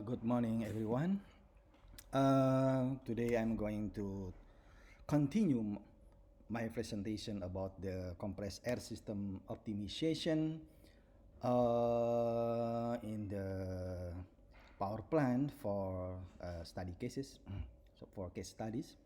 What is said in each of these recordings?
Good morning, everyone. Today I'm going to continue my presentation about the compressed air system optimization in the power plant for study cases, so for case studies.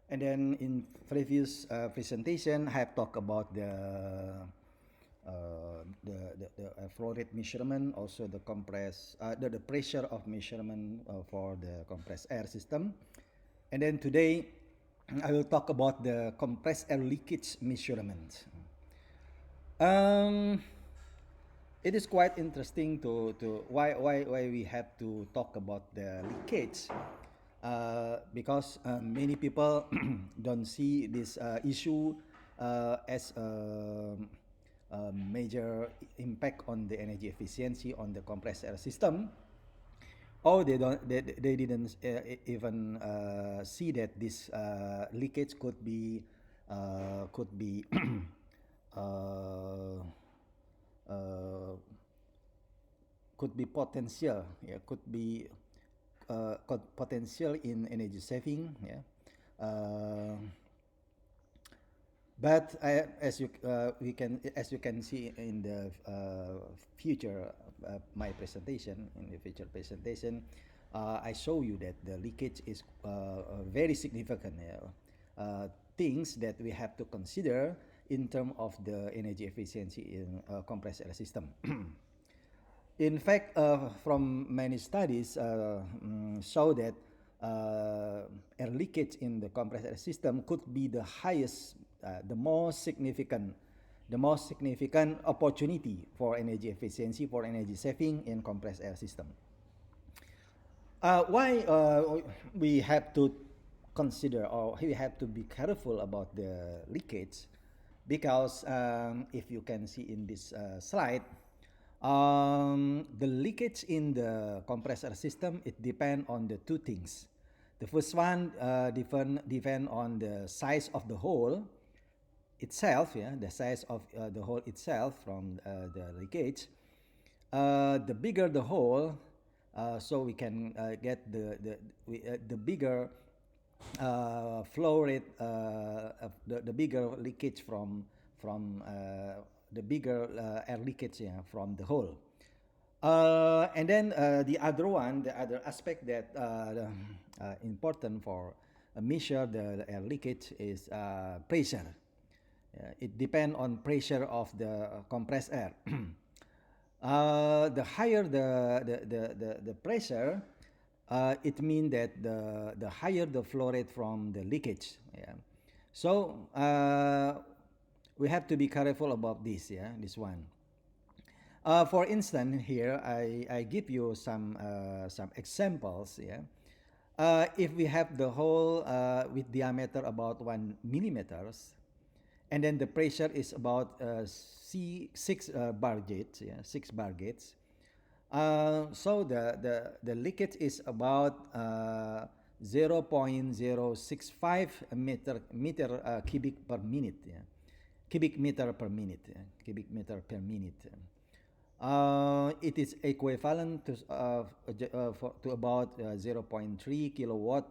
And then in previous presentation, I have talked about the flow rate measurement, also the the pressure of measurement for the compressed air system. And then today, I will talk about the compressed air leakage measurement. Um, it is quite interesting to why we have to talk about the leakage because many people don't see this issue as a major impact on the energy efficiency on the compressed air system. Or they didn't even see that this leakage could be uh, uh, could be potential, yeah, could be potential in energy saving, yeah. Uh, but as you can see in the future my presentation, in the future presentation, I show you that the leakage is very significant, things that we have to consider in terms of the energy efficiency in compressed air system. In fact, from many studies show that air leakage in the compressed air system could be the highest, the most significant opportunity for energy efficiency, for energy saving in compressed air system. Why we have to consider, or we have to be careful about the leakage? Because if you can see in this slide, the leakage in the compressor system, it depends on the two things. The first one depend on the size of the hole itself, yeah, the size of the hole itself from the leakage. The bigger the hole, so we can get the bigger flow rate, the bigger leakage from the bigger air leakage, yeah, from the hole. And then the other aspect that important for measure the air leakage is pressure. It depends on pressure of the compressed air. The higher the pressure, it means that the higher the flow rate from the leakage. Yeah. So we have to be careful about this. Yeah, this one. For instance, here I give you some examples. Yeah. If we have the hole with diameter about 1 millimeters, and then the pressure is about six bar gauge, yeah, 6 bar gauge. So the leakage is about 0.065 meter cubic per minute, yeah. Cubic meter per minute, yeah. Cubic meter per minute. It is equivalent to about 0.3 kilowatt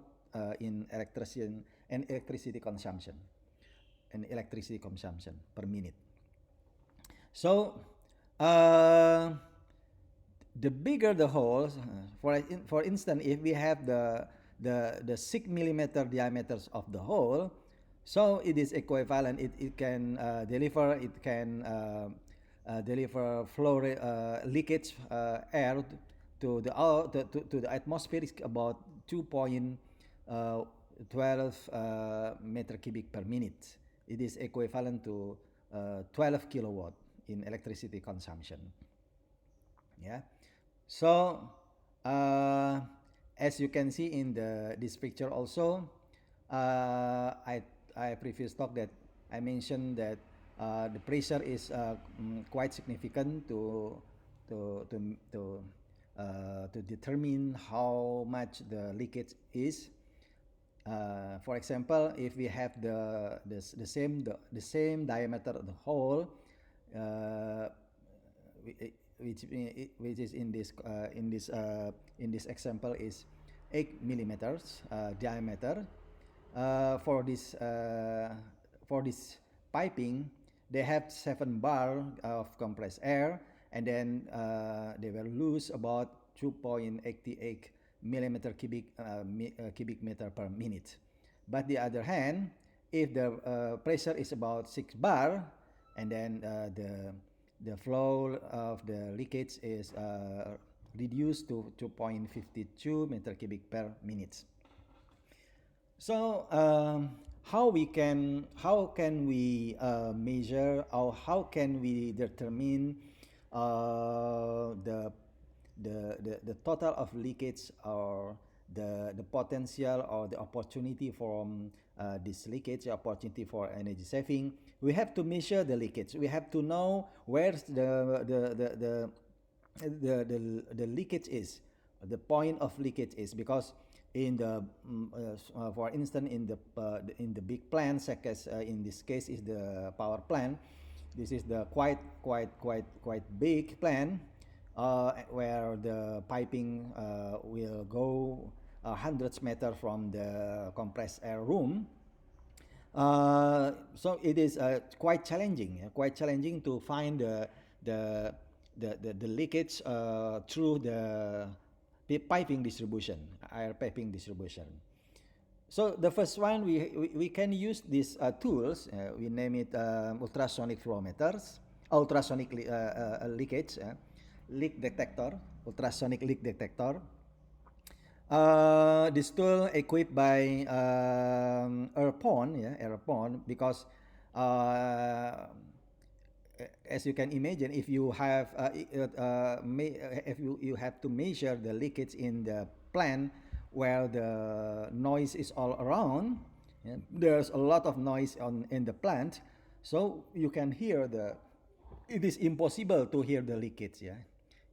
in electricity consumption per minute. So the bigger the holes, for instance, if we have the 6 millimeter diameters of the hole, so it is equivalent. It can deliver flow leakage air to the atmospheric about 2.12 meter cubic per minute. It is equivalent to 12 kilowatt in electricity consumption. Yeah. So as you can see in this picture also, I previous talk that I mentioned that the pressure is quite significant to to to to determine how much the leakage is. For example, if we have the same diameter of the hole, we, which is in this example is 8 millimeters diameter. For this piping, they have 7 bar of compressed air, and then they will lose about 2.88 millimeter cubic meter per minute. But the other hand, if the pressure is about 6 bar, and then the flow of the leakage is reduced to 2.52 meter cubic per minute. So how can we measure, or how can we determine the total of leakage, or the potential or the opportunity from this leakage, opportunity for energy saving? We have to measure the leakage. We have to know where's the leakage is, the point of leakage is, because in the for instance in the big plant, such as in this case is the power plant. This is the quite big plant where the piping will go hundreds meters from the compressed air room. So it is quite challenging to find the leakage through the piping distribution, air piping distribution. So the first one, we can use these tools. We name it ultrasonic flow meters, ultrasonic leakage leak detector, ultrasonic leak detector. This tool equipped by Airpon, because as you can imagine, if you have if you have to measure the leakage in the plant where the noise is all around, there's a lot of noise in the plant, so you can hear it is impossible to hear the leakage.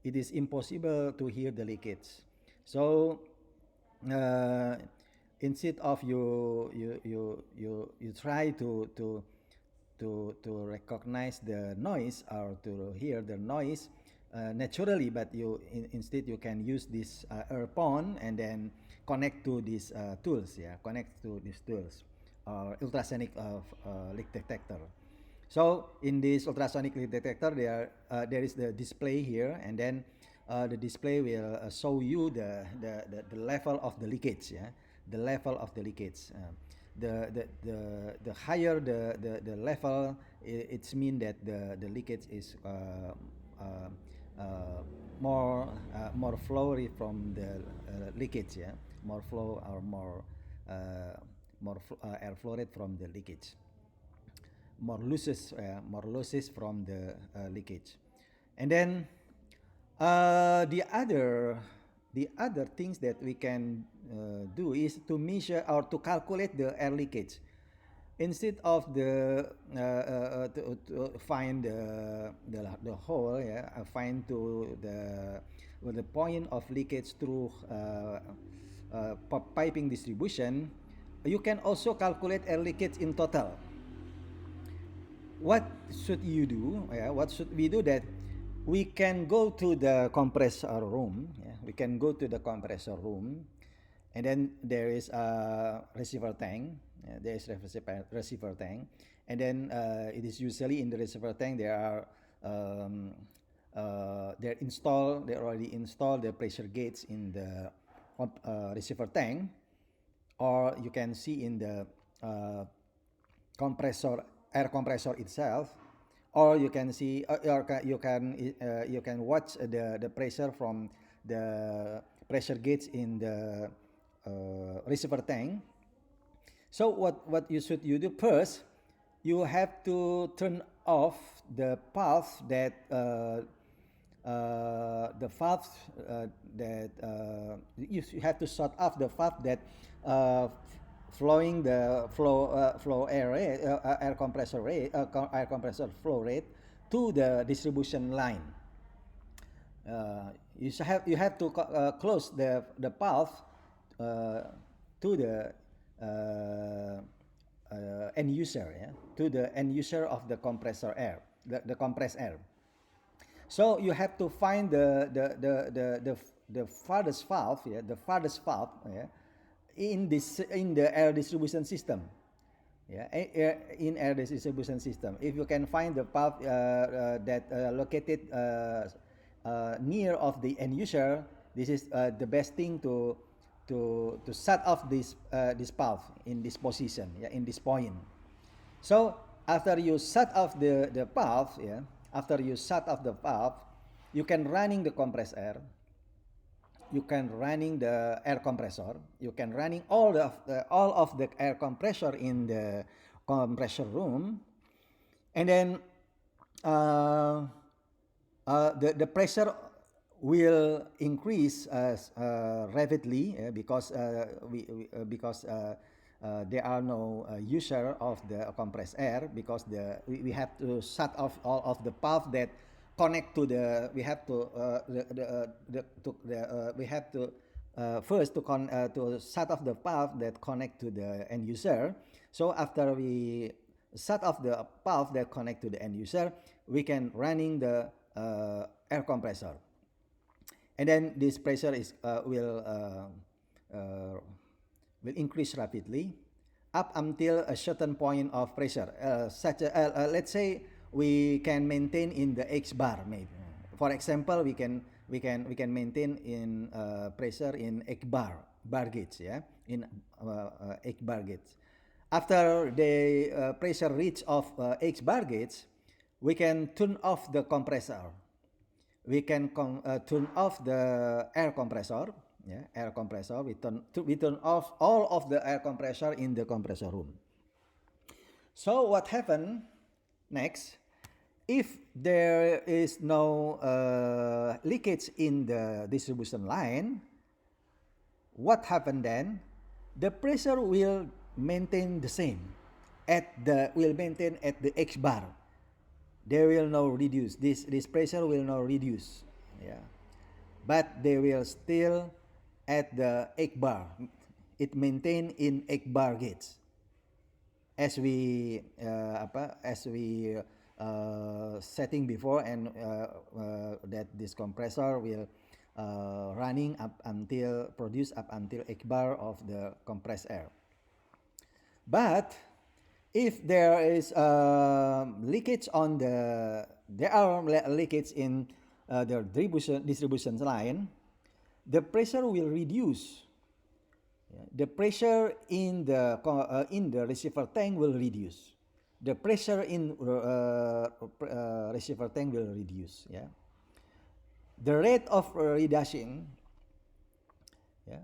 It is impossible to hear the leakage. So instead of you try to recognize the noise or to hear the noise naturally, but instead you can use this Airpon and then connect to these tools. Connect to these tools, ultrasonic leak detector. So in this ultrasonic leak detector, there is the display here, and then the display will show you the level of the leakage. The level of the leakage. The higher the level, it's mean that the leakage is more flow rate from the leakage. More flow or more air flow rate from the leakage. More losses from the leakage. And then the other things that we can do is to measure or to calculate the air leakage. Instead of to find the hole, find to the point of leakage through piping distribution, you can also calculate air leakage in total. What should you do? What should we do? That we can go to the compressor room. We can go to the compressor room, and then there is a receiver tank. There is receiver tank, and then it is usually in the receiver tank there are they already installed the pressure gauge in the receiver tank, or you can see in the air compressor itself, or you can see you can watch the pressure from the pressure gauge in the receiver tank. So what you do first, you have to turn off the valve that you have to shut off the valve that flowing the flow air compressor flow rate to the distribution line. You have to close the valve to the end user, to the end user of the compressor air, the compressed air. So you have to find the farthest valve, yeah, the farthest valve, yeah, in the air distribution system. Yeah, in air distribution system. If you can find the valve that located near of the end user, this is the best thing to set off this valve in this position, yeah, in this point. So after you shut off the valve, yeah, after you shut off the valve, you can running the compressed air, you can running the air compressor, you can running all of the air compressor in the compressor room, and then uh, the pressure will increase rapidly because because there are no user of the compressed air, because we have to shut off all of the valve that connect to the we have to we have to first to shut off the valve that connect to the end user. So after we shut off the valve that connect to the end user, we can running the air compressor, and then this pressure is will increase rapidly up until a certain point of pressure. Let's say we can maintain in the X bar, maybe. For example, we can maintain in pressure in X bar gauge, yeah, in X bar gauge. After the pressure reach of X bar gauge, we can turn off the compressor. We can turn off the air compressor. Yeah, air compressor. We turn off all of the air compressor in the compressor room. So what happened next? If there is no leakage in the distribution line, what happened then? The pressure will maintain the same will maintain at the X bar. They will now reduce. This pressure will now reduce. Yeah. But they will still at the X bar. It maintain in X bar gauge. As we setting before, and that this compressor will running up until produce up until X bar of the compressed air. But if there is leakage on there are leakage in the distribution line, the pressure will reduce. The pressure in the receiver tank will reduce. The pressure in receiver tank will reduce. Yeah. The rate of reducing, yeah,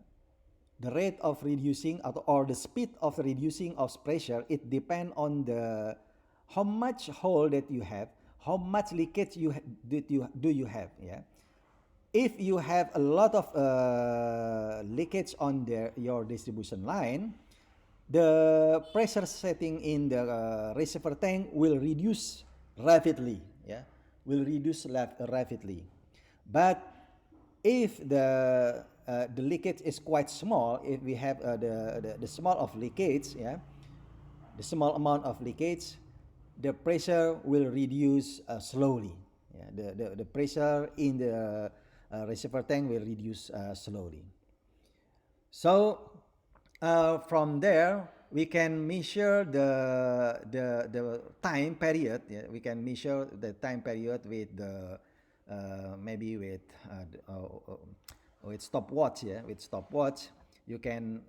the rate of reducing or the speed of reducing of pressure, it depends on the how much hole that you have, how much leakage do you have. Yeah. If you have a lot of leakage on your distribution line, the pressure setting in the receiver tank will reduce rapidly. Yeah, will reduce rapidly. But if the leakage is quite small, if we have the small of leakage, yeah, the small amount of leakage, the pressure will reduce slowly. Yeah, the pressure in the receiver tank will reduce slowly. So from there we can measure the time period. Yeah, we can measure the time period with the maybe with stopwatch. Yeah, with stopwatch you can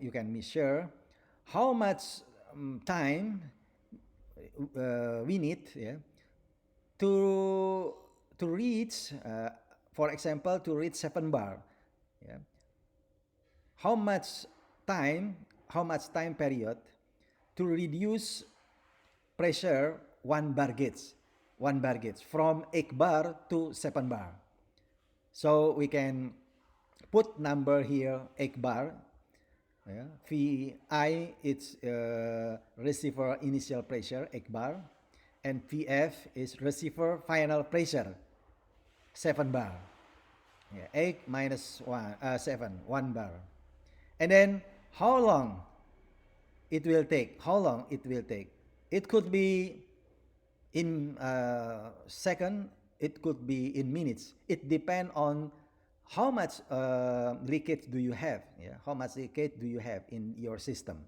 you can measure how much time we need, yeah, to reach for example to reach 7 bar. Yeah, how much time period to reduce pressure 1 bar gauge from 8 bar to 7 bar. So we can put number here 8 bar. Yeah. Vi it's receiver initial pressure 8 bar, and Vf is receiver final pressure 7 bar. Yeah, 8 minus 7, 1 bar. And then how long it will take? How long it will take? It could be in second. it could be in minutes. It depends on how much leakage do you have. Yeah, how much leakage do you have in your system?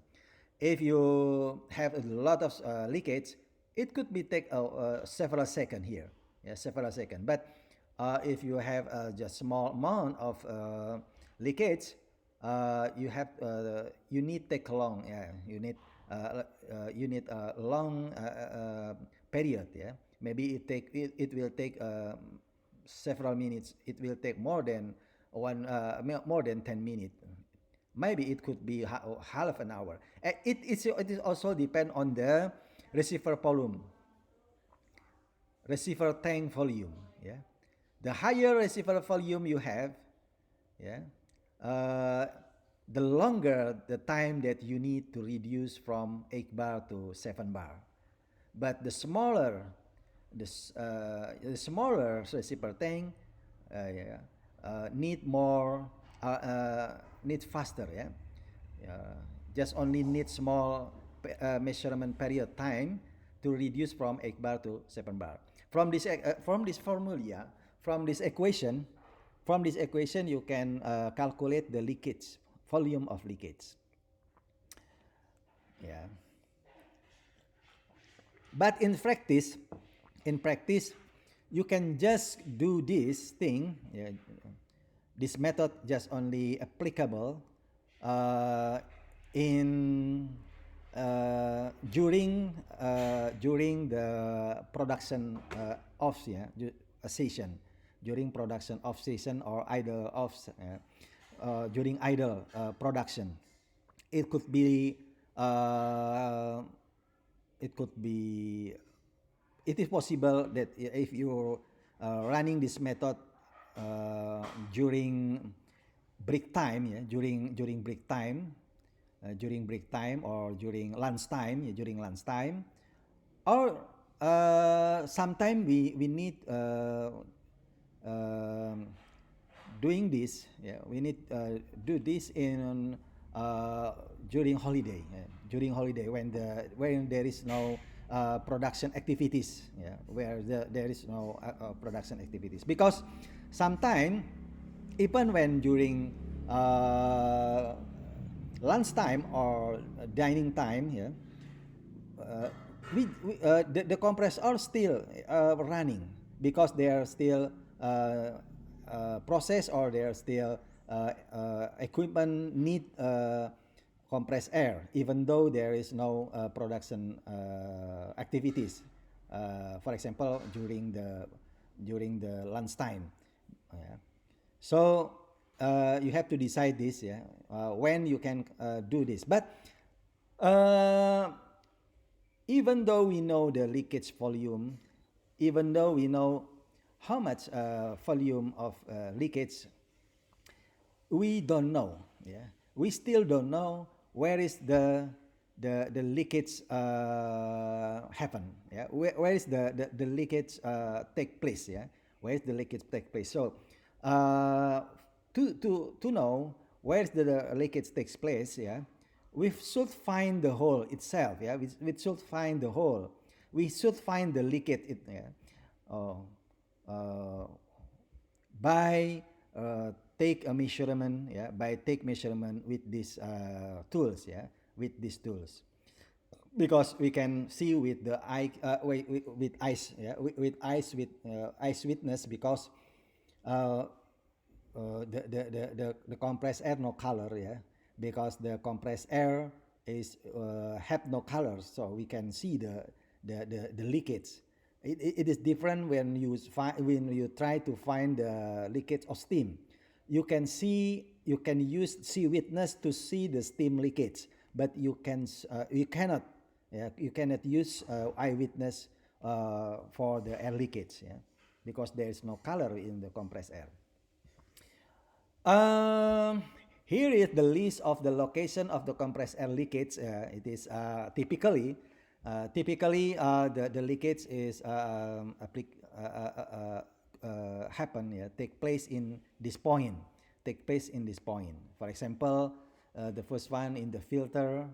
If you have a lot of leakage, it could be take several seconds here. Yeah, several seconds. But if you have just small amount of leakage, you need take long. Yeah, you need a long period. Yeah, maybe it will take several minutes. It will take more than more than 10 minutes. Maybe it could be half an hour. It is also depend on the receiver volume, receiver tank volume. Yeah, the higher receiver volume you have, yeah, uh, the longer the time that you need to reduce from 8 bar to 7 bar. But the smaller receiver tank, yeah, need more, need faster, yeah. Just only need small measurement period time to reduce from 8 bar to 7 bar. From this formula, from this equation, you can calculate the leakage, volume of leakage. Yeah. But in practice, you can just do this thing. Yeah, this method just only applicable uh, in during the production off, yeah, season, during production off season or idle off, during idle production. It could be uh, it could be it is possible that if you're running this method during break time, yeah, during break time, or during lunch time, yeah, during lunch time, or sometime we need um, doing this. Yeah, we need do this in during holiday. Yeah, during holiday when there is no production activities. Yeah, where there is no production activities, because sometime even when during lunchtime or dining time, yeah, the compressors are still running because they are still process, or they are still equipment need compressed air, even though there is no production activities. For example, during the lunchtime. Yeah. So you have to decide this, yeah, when you can do this. But uh, even though we know the leakage volume, even though we know how much volume of leakage, we don't know. Yeah, we still don't know where is the leakage happen. Yeah, where is the leakage take place? Yeah, where is the leakage take place? So uh, to know where is the leakage takes place, yeah, we should find the hole itself. Yeah, we should find the hole. We should find the leakage. Yeah, oh, uh, by take a measurement, yeah, by take measurement with these tools, yeah, with these tools, because we can see with the eye, with eyes, yeah, with eyes, with eyes witness, because uh, the compressed air no color, yeah, because the compressed air is have no color, so we can see the leakage. It is different when when you try to find the leakage of steam. You can use sea witness to see the steam leakage, but you cannot, yeah, you cannot use eyewitness for the air leakage, yeah, because there is no color in the compressed air. Um, Here is the list of the location of the compressed air leakage. It is the leakage is happen, yeah, take place in this point. Take place in this point. For example, the first one in the filter,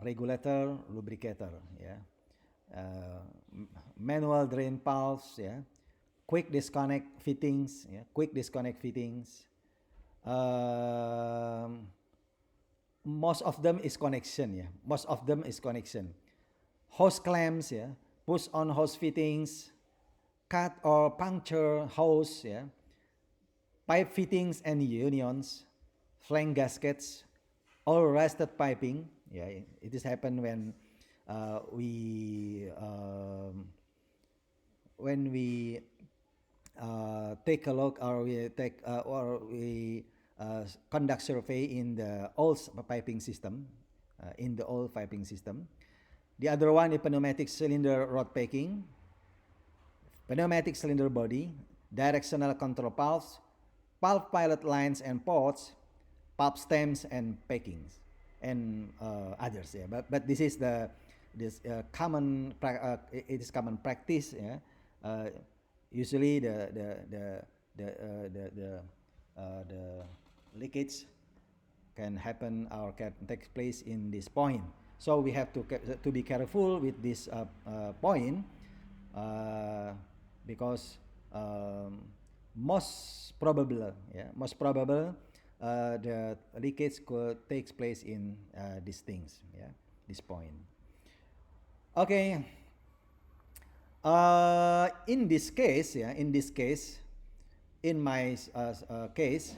regulator, lubricator. Yeah, manual drain pulse. Yeah, quick disconnect fittings, yeah, quick disconnect fittings. Most of them is connection, yeah. Most of them is connection. Hose clamps, yeah. Push on hose fittings, cut or puncture hose, yeah. Pipe fittings and unions, flange gaskets, all rusted piping. Yeah, it is happen we when we take a look or we conduct survey in the old piping system, The other one is pneumatic cylinder rod packing, pneumatic cylinder body, directional control valves, pulp pilot lines and ports, pulp stems and packings, and others. Yeah, but this is it is common practice. Yeah, usually the leakage can happen or can take place in this point. So we have to be careful with this point uh, because most probable the leakage could takes place in these things. Yeah, this point. Okay. In this case, in my case,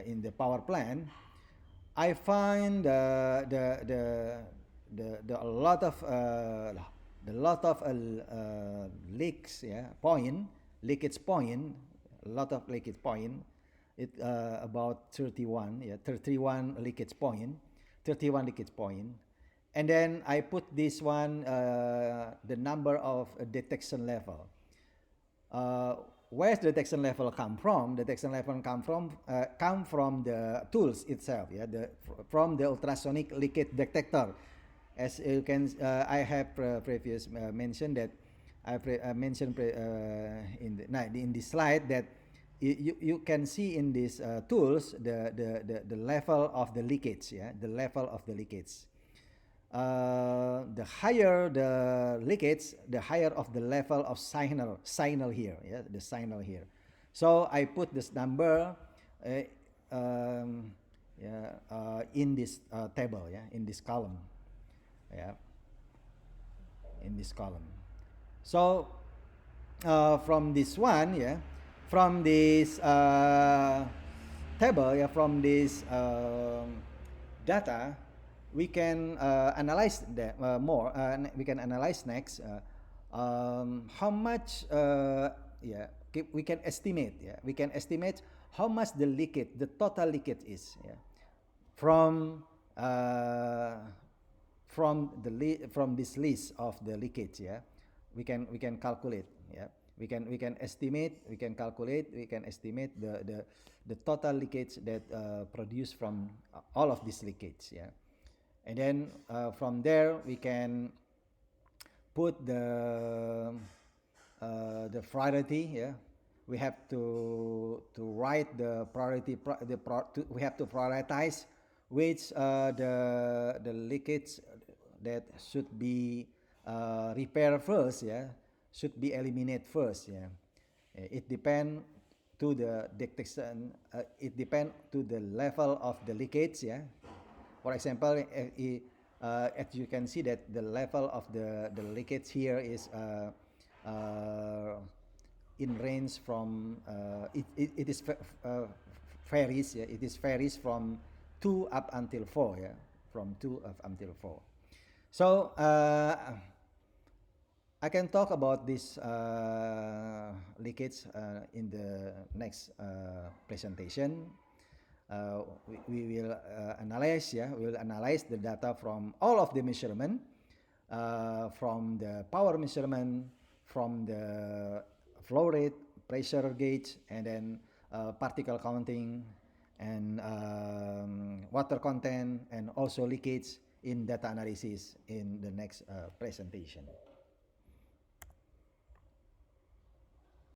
in the power plant, I find the a lot of leaks, yeah, leakage point, a lot of leakage point. It about 31, yeah, 31 leakage point, 31 leakage point. And then I put this one, the number of detection level. Where's the detection level come from? The detection level come from the tools itself, yeah, from the ultrasonic leakage detector. As you can, I have previous mentioned that I mentioned in this slide that you can see in these tools the level of the leakage, yeah, the level of the leakage. The higher the leakage, the higher of the level of signal here, yeah, the signal here. So I put this number in this table, yeah, in this column, yeah, in this column. So from this one, yeah, from this table, yeah, from this data, we can analyze that more. We can analyze next how much. We can estimate. Yeah, we can estimate how much the leakage, the total leakage is. Yeah, from from this list of the leakage. Yeah, we can calculate. Yeah, we can estimate. We can calculate. We can estimate the total leakage that produced from all of this leakage. Yeah. And then from there we can put the priority. Yeah, we have to write the priority. We have to prioritize which the leakage that should be repaired first. Yeah, should be eliminated first. Yeah, it depends to the detection. It depends to the level of the leakage. Yeah. For example, as you can see that the level of the leakage here is in range from it is varies. Yeah, it is varies from 2 up until 4. Yeah, from 2 up until 4. So I can talk about this leakage in the next presentation. We will analyze, yeah, we will analyze the data from all of the measurement, from the power measurement, from the flow rate, pressure gauge, and then particle counting, and water content, and also leakage in data analysis in the next presentation.